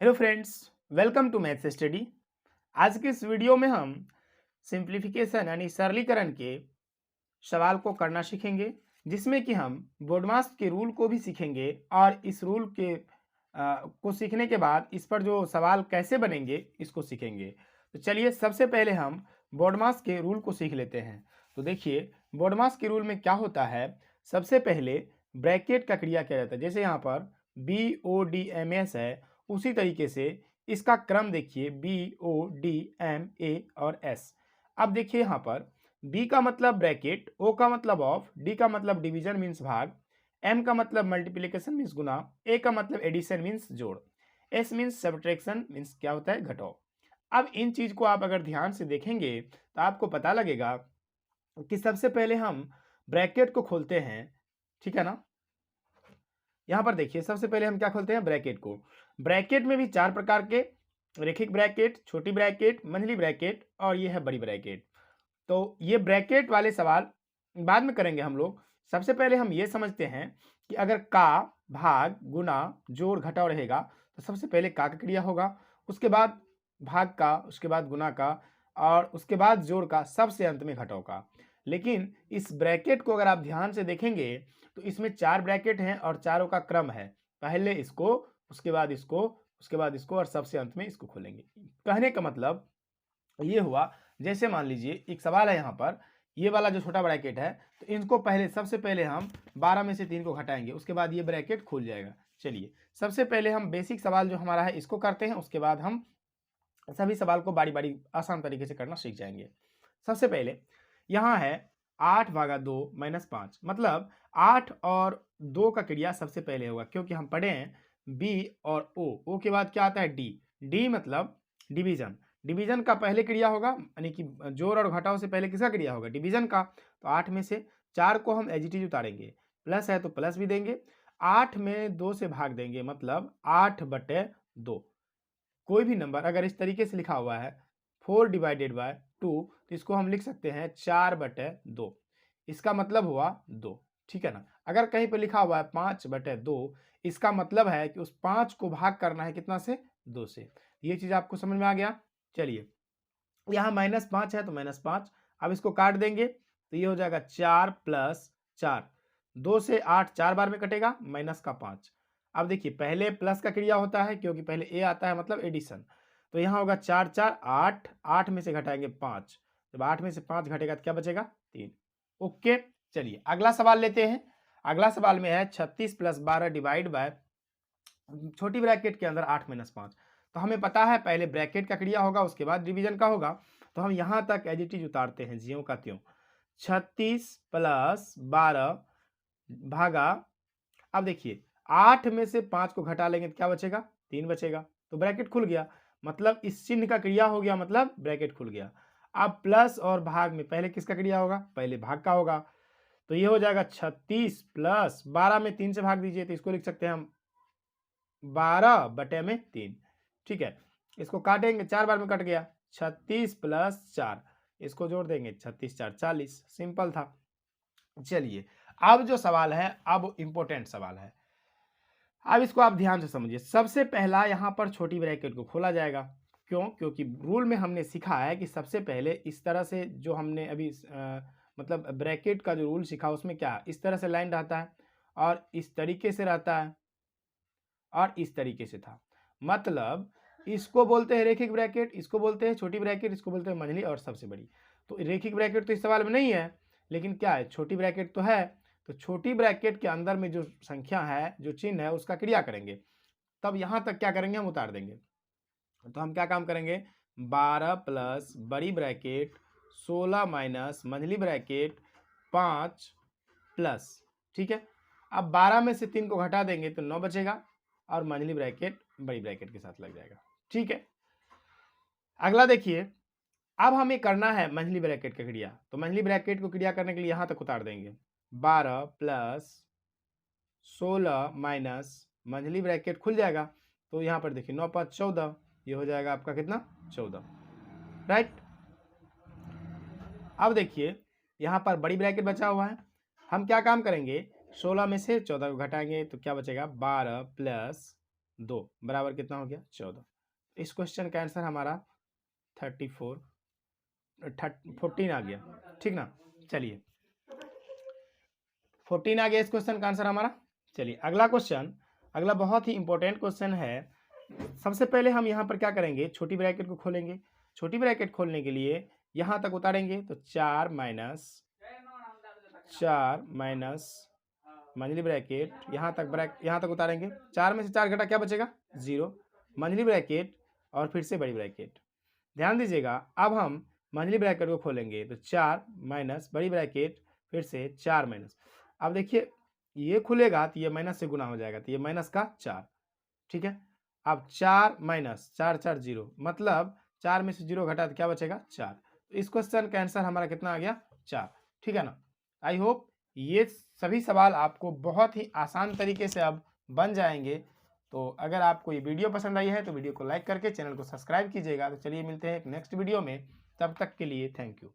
Hello friends, welcome to maths study. आज के इस वीडियो में हम सिंप्लीफिकेशन यानी सरलीकरण के सवाल को करना सीखेंगे, जिसमें कि हम बोडमास के रूल को भी सीखेंगे और इस रूल के को सीखने के बाद इस पर जो सवाल कैसे बनेंगे इसको सीखेंगे। तो चलिए सबसे पहले हम बोडमास के रूल को सीख लेते हैं। तो देखिए बोडमास के रूल में क्या होता है। सबसे पहले ब्रैकेट का क्रिया किया जाता है, जैसे यहाँ पर BODMS है, उसी तरीके से इसका क्रम देखिए BODMA और S। अब देखिए यहाँ पर बी का मतलब ब्रैकेट, ओ का मतलब ऑफ, डी का मतलब डिवीजन मीन्स भाग, एम का मतलब मल्टीप्लिकेशन मीन्स गुना, ए का मतलब एडिशन मीन्स जोड़, एस मीन्स सब्ट्रैक्शन मीन्स क्या होता है घटाव। अब इन चीज को आप अगर ध्यान से देखेंगे तो आपको पता लगेगा कि सबसे पहले हम ब्रैकेट को खोलते हैं, ठीक है ना। यहाँ पर देखिए सबसे पहले हम क्या खोलते हैं ब्रैकेट को। ब्रैकेट में भी चार प्रकार के, रेखिक ब्रैकेट, छोटी ब्रैकेट, मंझली ब्रैकेट और ये है बड़ी ब्रैकेट। तो ये ब्रैकेट वाले सवाल बाद में करेंगे हम लोग। सबसे पहले हम ये समझते हैं कि अगर का भाग गुना जोड़ घटाव रहेगा तो सबसे पहले का क्रिया होगा, उसके बाद भाग का, उसके बाद गुना का और उसके बाद जोड़ का, सबसे अंत में घटाव का। लेकिन इस ब्रैकेट को अगर आप ध्यान से देखेंगे तो इसमें चार ब्रैकेट हैं और चारों का क्रम है, पहले इसको, उसके बाद इसको, उसके बाद इसको और सबसे अंत में इसको खोलेंगे। कहने का मतलब ये हुआ, जैसे मान लीजिए एक सवाल है यहाँ पर, ये वाला जो छोटा ब्रैकेट है, तो इनको पहले सबसे पहले हम 12 में से 3 को घटाएंगे, उसके बाद ये ब्रैकेट खुल जाएगा। चलिए सबसे पहले हम बेसिक सवाल जो हमारा है इसको करते हैं, उसके बाद हम सभी सवाल को बारी बारी आसान तरीके से करना सीख जाएंगे। सबसे पहले यहाँ है 8/2 - 5, मतलब 8 और 2 का क्रिया सबसे पहले होगा, क्योंकि हम पढ़े हैं बी और ओ के बाद क्या आता है डी। डी मतलब डिवीजन, डिवीजन का पहले क्रिया होगा, यानी कि जोड़ और घटाव से पहले किसका क्रिया होगा डिवीजन का। तो 8 में से 4 को हम एज इट इज उतारेंगे, प्लस है तो प्लस भी देंगे, 8 में 2 से भाग देंगे, मतलब 8/2। कोई भी नंबर अगर इस तरीके से लिखा हुआ है 4/2, तो इसको हम लिख सकते हैं 4/2, इसका मतलब हुआ 2, ठीक है ना। अगर कहीं पर लिखा हुआ है 5/2, इसका मतलब है कि उस 5 को भाग करना है कितना से, 2 से। ये चीज आपको समझ में आ गया। चलिए यहाँ -5 है तो -5, अब इसको काट देंगे तो ये हो जाएगा 4 + 4, 2 से 8 4 बार में कटेगा, माइनस का 5। अब देखिए पहले प्लस का क्रिया होता है, क्योंकि पहले ए आता है मतलब एडिशन। तो यहाँ होगा 4 4 8, 8 में से घटाएंगे 5, जब 8 में से 5 घटेगा तो क्या बचेगा 3। ओके, चलिए अगला सवाल लेते हैं। अगला सवाल में है 36 + 12 डिवाइड बाय, छोटी ब्रैकेट के अंदर 8 - 5। तो हमें पता है पहले ब्रैकेट का क्रिया होगा, उसके बाद डिवीजन का होगा। तो हम यहाँ तक एज इट इज उतारते हैं ज्यों का त्यों। 36 + 12 भागा, अब देखिए 8 में से 5 को घटा लेंगे तो क्या बचेगा 3 बचेगा, तो ब्रैकेट खुल गया, मतलब इस चिन्ह का क्रिया हो गया, मतलब ब्रैकेट खुल गया। अब प्लस और भाग में पहले किसका क्रिया होगा, पहले भाग का होगा। तो ये हो जाएगा 36 + 12 में 3 से भाग दीजिए, तो इसको लिख सकते हैं हम 12/3, ठीक है। इसको काटेंगे 4 बार में कट गया, 36 + 4, इसको जोड़ देंगे 36 4 40, सिंपल था। चलिए अब जो सवाल है, अब इंपॉर्टेंट सवाल है, अब इसको आप ध्यान से समझिए। सबसे पहला यहाँ पर छोटी ब्रैकेट को खोला जाएगा, क्यों, क्योंकि रूल में हमने सीखा है कि सबसे पहले इस तरह से, जो हमने अभी मतलब ब्रैकेट का जो रूल सीखा उसमें क्या इस तरह से लाइन रहता है और इस तरीके से रहता है और इस तरीके से था, मतलब इसको बोलते हैं रेखिक ब्रैकेट, इसको बोलते हैं छोटी ब्रैकेट, इसको बोलते हैं मंझली और सबसे बड़ी। तो रेखिक ब्रैकेट तो इस सवाल में नहीं है, लेकिन क्या है छोटी ब्रैकेट तो है। तो छोटी ब्रैकेट के अंदर में जो संख्या है, जो चिन्ह है, उसका क्रिया करेंगे, तब यहां तक क्या करेंगे हम उतार देंगे। तो हम क्या काम करेंगे, 12 प्लस बड़ी ब्रैकेट 16 माइनस मंझली ब्रैकेट 5 प्लस, ठीक है। अब 12 में से 3 को घटा देंगे तो 9 बचेगा और मंझली ब्रैकेट बड़ी ब्रैकेट के साथ लग जाएगा, ठीक है। अगला देखिए, अब हमें करना है मंझली ब्रैकेट का क्रिया। तो मंझली ब्रैकेट को क्रिया करने के लिए यहां तक उतार देंगे, 12 प्लस 16 माइनस मंझली ब्रैकेट खुल जाएगा। तो यहाँ पर देखिए 9 5 14, ये हो जाएगा आपका कितना 14, राइट। अब देखिए यहाँ पर बड़ी ब्रैकेट बचा हुआ है, हम क्या काम करेंगे, 16 में से 14 को घटाएंगे तो क्या बचेगा 12 प्लस 2 बराबर कितना हो गया 14। इस क्वेश्चन का आंसर हमारा 14 आ गया, ठीक ना। चलिए 14 आ गया इस क्वेश्चन का आंसर हमारा। चलिए अगला क्वेश्चन, अगला बहुत ही इंपॉर्टेंट क्वेश्चन है। सबसे पहले हम यहाँ पर क्या करेंगे, छोटी ब्रैकेट को खोलेंगे। छोटी ब्रैकेट खोलने के लिए यहाँ तक उतारेंगे तो 4 माइनस मंझली ब्रैकेट, यहाँ तक उतारेंगे। 4 में से 4 घटा क्या बचेगा 0, मंझली ब्रैकेट और फिर से बड़ी ब्रैकेट। ध्यान दीजिएगा, अब हम मंझली ब्रैकेट को खोलेंगे तो 4 माइनस बड़ी ब्रैकेट फिर से 4 माइनस। अब देखिए ये खुलेगा तो ये माइनस से गुना हो जाएगा, तो ये माइनस का 4, ठीक है। अब 4 माइनस 4 4 0, मतलब 4 में से 0 घटा तो क्या बचेगा 4। तो इस क्वेश्चन का आंसर हमारा कितना आ गया 4, ठीक है ना। आई होप ये सभी सवाल आपको बहुत ही आसान तरीके से अब बन जाएंगे। तो अगर आपको ये वीडियो पसंद आई है तो वीडियो को लाइक करके चैनल को सब्सक्राइब कीजिएगा। तो चलिए मिलते हैं एक नेक्स्ट वीडियो में, तब तक के लिए थैंक यू।